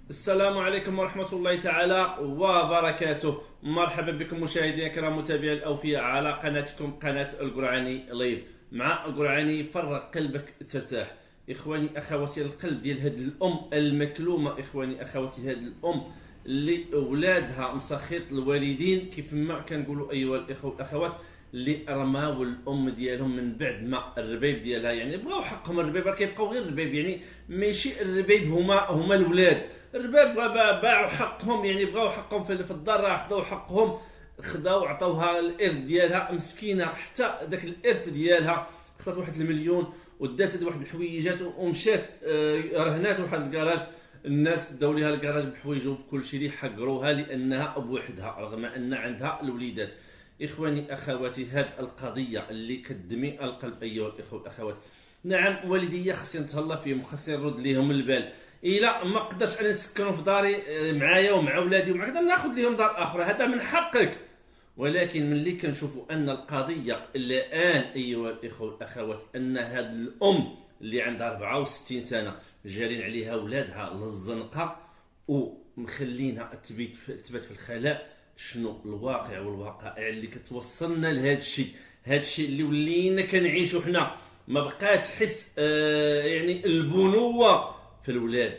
السلام عليكم ورحمة الله تعالى وبركاته. مرحبا بكم مشاهدينا الكرام متابعي الأوفياء على قناتكم قناة القرعاني لايف. مع القرعاني فرغ قلبك ترتاح. إخواني أخواتي، القلب ديال هاد الأم المكلومة، إخواني أخواتي، هاد الأم اللي أولادها مسخيط الوالدين كيف ما كنقولوا أيها الإخوة والأخوات، اللي رماو الام ديالهم من بعد ما الربيب ديالها، يعني بغاو حقهم. الربيب راه كيبقاو غير الربيب، يعني ماشي الربيب هما الولاد. الرباب باعوا حقهم، يعني بغاو حقهم في الدار، راه خداو حقهم، خداو عطاوها الارث ديالها مسكينه. حتى داك الارث ديالها خدات واحد المليون ودات واحد الحويجات ومشات رهنات واحد الكراج. الناس داو ليها الكراج بحوايج وبكل شيء، اللي حقروها لانها بوحدها رغم ان عندها الوليدات. اخواني اخواتي، هاد القضيه اللي كدمي القلب ايها الاخوه والاخوات. نعم، والديا خصني نتهلا فيهم، خصني نرد ليهم البال. الا ما قدرتش انا نسكنوا في داري معايا ومع ولادي ومع كذا، ناخذ لهم دار اخرى، هذا من حقك. ولكن ملي كنشوفوا ان القضيه الان ايها الاخوه والاخوات، ان هاد الام اللي عندها 64 سنه جارين عليها ولادها للزنقه ومخلينها تبات في الخلاء، شنو الواقع والوقائع اللي كتوصلنا لهذا الشيء؟ هذا الشيء اللي ولينا كنعيشوا حنا، ما بقاش حس يعني البنوه في الولاد.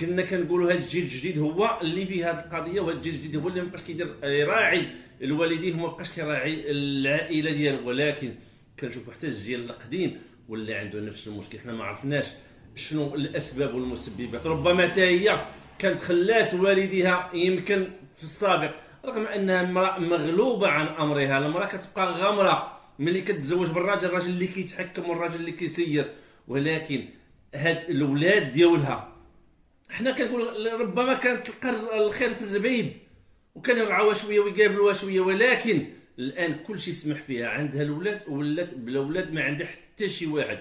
كنا كنقولوا هذا الجيل الجديد هو اللي فيه هذه القضيه، وهذا الجيل الجديد هو اللي ما بقاش كيدير يراعي الوالدين وما بقاش كيراعي العائله ديالو. ولكن كنشوفوا حتى الجيل القديم ولا عنده نفس المشكل. حنا ما عرفناش شنو الاسباب والمسببات، ربما حتى هي كانت خلات والديها يمكن في السابق، رغم انها امراه مغلوبه عن امرها. المراه كتبقى غامره ملي كتزوج بالراجل، الراجل اللي كيتحكم والراجل اللي كيسير. ولكن هاد الاولاد ديالها، حنا كنقول ربما كانت تلقى الخير في الربيب وكان يرعاوها شويه ويقابلوها شويه، ولكن الان كل شيء سمح فيها، عندها الاولاد ولات بلا اولاد ما عندها حتى شي واحد.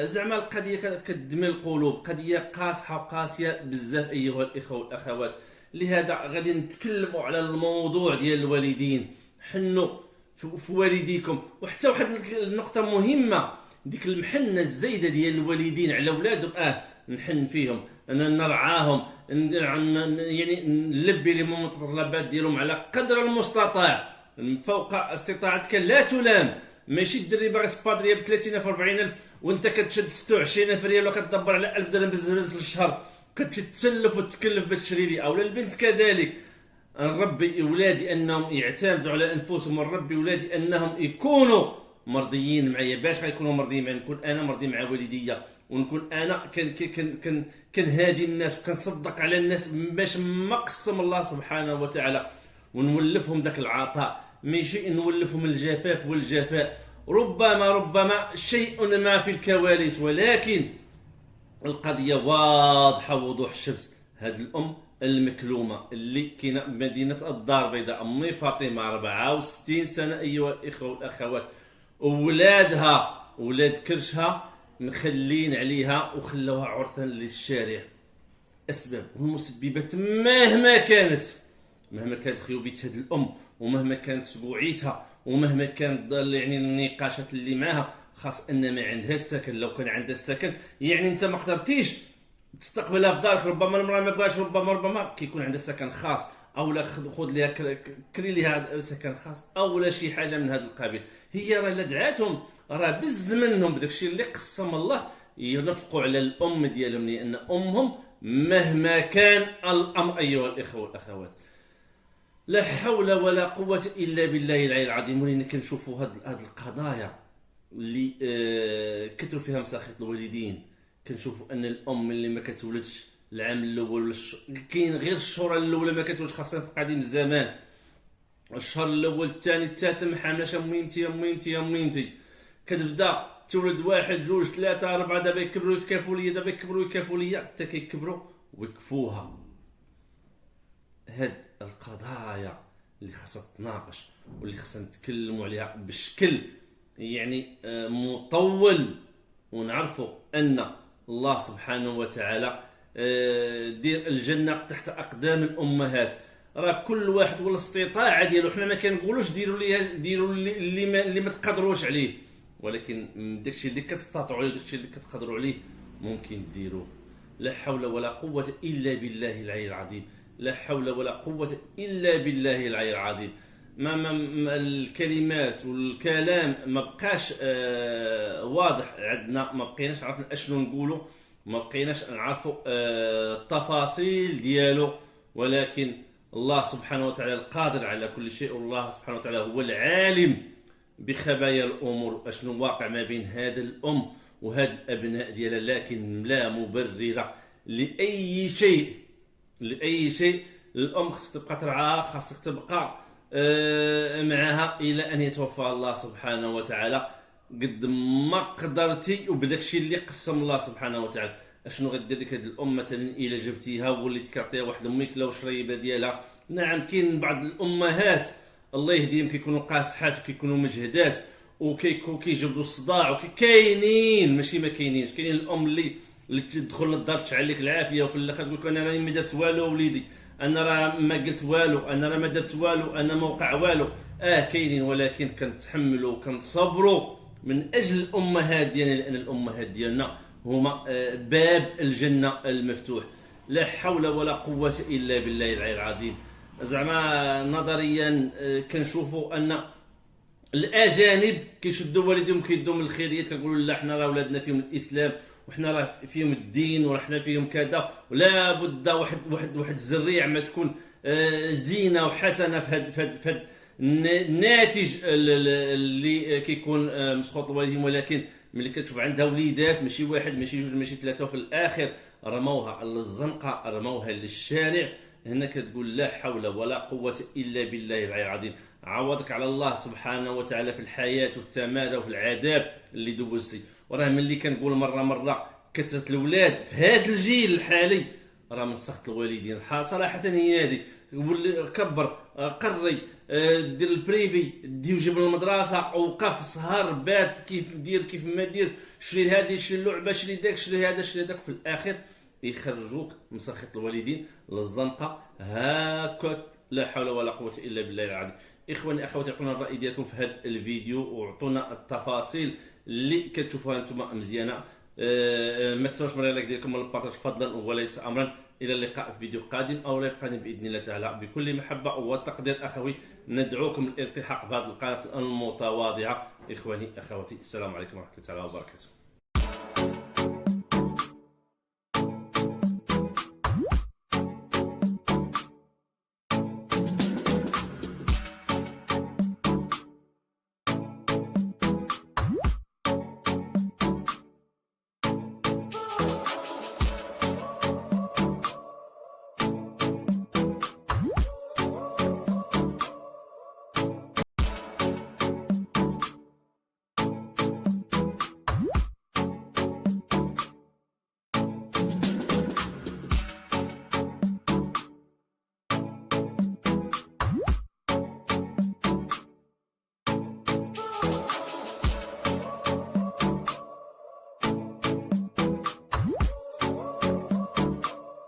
زعما القضيه كتدمي القلوب، قضيه قاصحه وقاسيه بزاف ايها الاخوه والاخوات. لهذا غادي نتكلموا على الموضوع ديال الوالدين. حنوا في والديكم. وحتى واحد النقطه مهمه، ديك المحنه الزايده ديال الوالدين على اولادهم، نحن فيهم، نرعاهم، يعني نلبي لهم المتطلبات ديالهم على قدر المستطاع، فوق استطاعتك لا تلام. ماشي الدري باغي سبادريه ب 30,000 40,000 وانت كتشد 26,000 ريال وكتدبر على 1000 درهم بزاف للشهر، كتتسلف وتكلف باش تشري لي، اولا البنت كذلك. نربي اولادي انهم يعتمدوا على انفسهم، ونربي اولادي انهم يكونوا مرضيين معايا. باش غيكونوا مرضيين معايا؟ نكون انا مرضي مع والديا، ونكون انا كنهادي الناس وكنصدق على الناس باش مقسم الله سبحانه وتعالى، ونولفهم ذاك العطاء، ماشي نولفهم الجفاف والجفاء. ربما شيء ما في الكواليس، ولكن القضيه واضحه وضوح الشمس. هاد الام المكلومه اللي كاينه بمدينه الدار البيضاء، امي فاطمه 64 سنه ايها الاخوه والاخوات، ولادها ولاد كرشها مخلين عليها وخلوها عرضه للشارع. اسباب والمسببات مهما كانت خيوبيه هذه الام، ومهما كانت سبوعيتها، ومهما كانت يعني النقاشات اللي معها، خاص ان ما عندها السكن. لو كان عندها السكن يعني انت ما قدرتيش تستقبلها في دارك، ربما المراه ما بغاش، ربما كيكون عندها سكن خاص، او لا خذ ليها كري ليها سكن خاص، او لا شي حاجه من هذا القبيل. هي راه لا دعاتهم، راه بز منهم بداك الشيء اللي قسم الله ينفقوا على الام ديالهم، لان امهم مهما كان الامر ايها الاخوه والاخوات. لا حول ولا قوه الا بالله العلي العظيم. ولينا كنشوفوا هاد القضايا اللي كثروا فيها مساخط الوالدين. كنشوفوا ان الام اللي ما كتولدش العام الاول كاين غير الشهور الاولى ما كتولدش، خاصه في قديم الزمان. الشهر الاول الثاني الثالث ما حاملاش ميمتي كتبدا تولد واحد جوج ثلاثه اربعه، دابا يكبروا يكافوا ليا حتى كيكبروا ويكفوها. هاد القضايا اللي خاصها تناقش واللي خاصنا نتكلموا عليها بشكل يعني مطول، ونعرفوا ان الله سبحانه وتعالى دير الجنه تحت اقدام الامهات. راه كل واحد والاستطاعه ديالو، حنا ما كنقولوش ديروا اللي ما تقدروش عليه، ولكن داكشي اللي كتستطيعوا عليه وداكشي اللي كتقدروا عليه ممكن ديروه. لا حول ولا قوة إلا بالله العلي العظيم. لا حول ولا قوة إلا بالله العلي العظيم. ما الكلمات والكلام ما بقاش واضح عندنا، ما بقيناش عرفنا اشنو نقولوا، ما بقيناش نعرفوا التفاصيل ديالو. ولكن الله سبحانه وتعالى القادر على كل شيء، والله سبحانه وتعالى هو العالم بخبايا الامور، اشنو واقع ما بين هذا الام وهذا الابناء ديالها. لكن لا مبرر لاي شيء، لاي شيء. الام خصك تبقى ترعاها، خاصك تبقى معها الى ان يتوفى الله سبحانه وتعالى قد ما قدرتي، وبداك الشيء اللي قسم الله سبحانه وتعالى. اشنو غدير لك هذه الام مثلا الى جبتيها وليتي كتعطيها واحد الميكله وشريبه ديالها؟ نعم كاين بعض الامهات الله يهديهم كيكونوا قاصحات وكيكونوا مجهدات وكيجبدوا الصداع، كاينين ماشي ما كاينينش. كاينين الام اللي تدخل للدار تشعل لك العافيه وفي الاخر تقول لك انا راني ما درت والو وليدي، انا راه ما قلت والو، انا راه ما درت والو، انا ما وقع والو. كاينين، ولكن كنتحملوا وكنصبروا من اجل الامهات ديالنا، لان الامهات ديالنا هما باب الجنه المفتوح. لا حول ولا قوه الا بالله العلي العظيم. زعما نظريا كنشوفوا ان الاجانب كيشدوا والديهم كيدوا من الخيريات، كنقولوا لا حنا راه ولادنا فيهم الاسلام وحنا راه فيهم الدين وحنا فيهم كذا، ولا بد واحد الزريع ما تكون زينه وحسنه في هذا الناتج اللي كيكون مسخوط الوالدين. ولكن ملي كتشوف عندها وليدات ماشي واحد ماشي جوج ماشي ثلاثه وفي الاخر رموها للزنقه، رموها للشارع، هنا كتقول لا حول ولا قوه الا بالله العلي العظيم. عوضك على الله سبحانه وتعالى في الحياه والتمادى وفي العذاب اللي دوزتي. وراه ملي كنقول مره كثره الاولاد في هذا الجيل الحالي راه من سخط الوالدين صراحه. هي هذه كبر قري دير البريفي ديو جيب المدرسه، وقف سهر بات كيف دير كيف ما دير، شري هذه شري اللعبه شري داك شري هذا شري داك، في الاخر يخرجوك من سخط الوالدين للزنقه هاكا. لا حول ولا قوه الا بالله العظيم. اخواني اخواتي عطونا الراي ديالكم في هذا الفيديو وعطونا التفاصيل اللي كتشوفوها انتم مزيانه. ما تنساوش من اللايك ديالكم والبارطاج فضلا وليس امرا. الى اللقاء في فيديو قادم او لايف قادم باذن الله تعالى. بكل محبه وتقدير اخوي ندعوكم للالتحاق بهذه القناه المتواضعه. اخواني اخواتي السلام عليكم ورحمه الله تعالى وبركاته.